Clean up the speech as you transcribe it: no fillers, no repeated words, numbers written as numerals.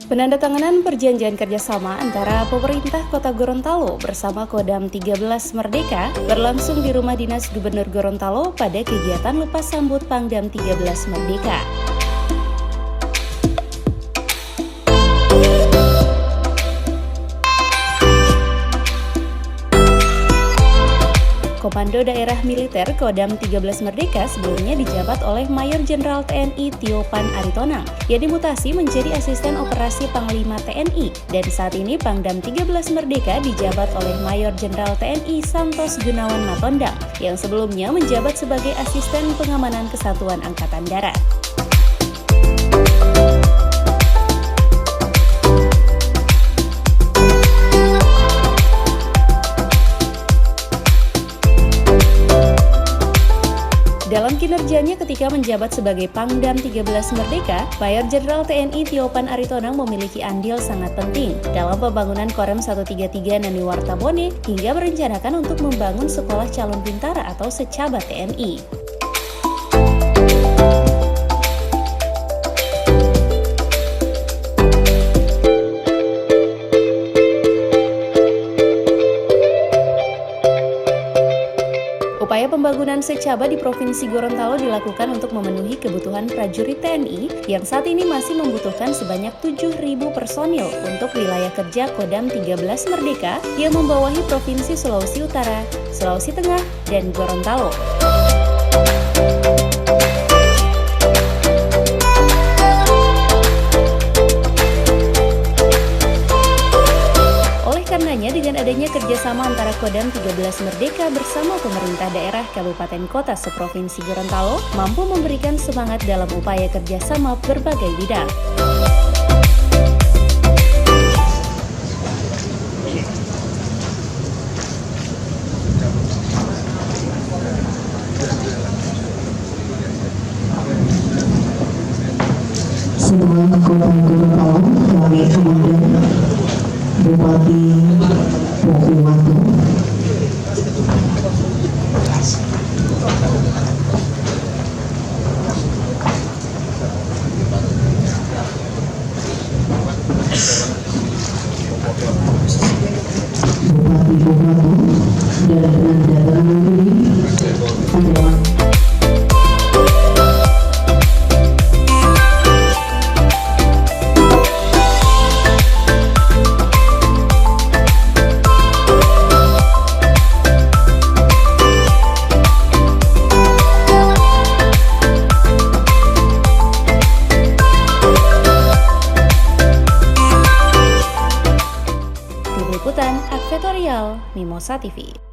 Penandatanganan perjanjian kerjasama antara pemerintah Kota Gorontalo bersama Kodam 13 Merdeka berlangsung di Rumah Dinas Gubernur Gorontalo pada kegiatan lepas sambut Pangdam 13 Merdeka. Komando Daerah Militer Kodam 13 Merdeka sebelumnya dijabat oleh Mayor Jenderal TNI Tiopan Aritonang yang dimutasi menjadi Asisten Operasi Panglima TNI, dan saat ini Pangdam 13 Merdeka dijabat oleh Mayor Jenderal TNI Santos Gunawan Matondang yang sebelumnya menjabat sebagai Asisten Pengamanan Kesatuan Angkatan Darat. Dalam kinerjanya ketika menjabat sebagai Pangdam 13 Merdeka, Mayor Jenderal TNI Tiopan Aritonang memiliki andil sangat penting dalam pembangunan Korem 133 Nani Wartabone hingga merencanakan untuk membangun sekolah calon bintara atau secabat TNI. Upaya pembangunan secaba di Provinsi Gorontalo dilakukan untuk memenuhi kebutuhan prajurit TNI yang saat ini masih membutuhkan sebanyak 7.000 personil untuk wilayah kerja Kodam 13 Merdeka yang membawahi Provinsi Sulawesi Utara, Sulawesi Tengah, dan Gorontalo. Karenanya dengan adanya kerjasama antara Kodam 13 Merdeka bersama pemerintah daerah kabupaten kota seprovinsi Gorontalo mampu memberikan semangat dalam upaya kerjasama berbagai bidang. Setelah Kota Gorontalo kami kemudian Bupati Pokuwatu, dan dengan datangan ini adalah Liputan Advertorial Mimosa TV.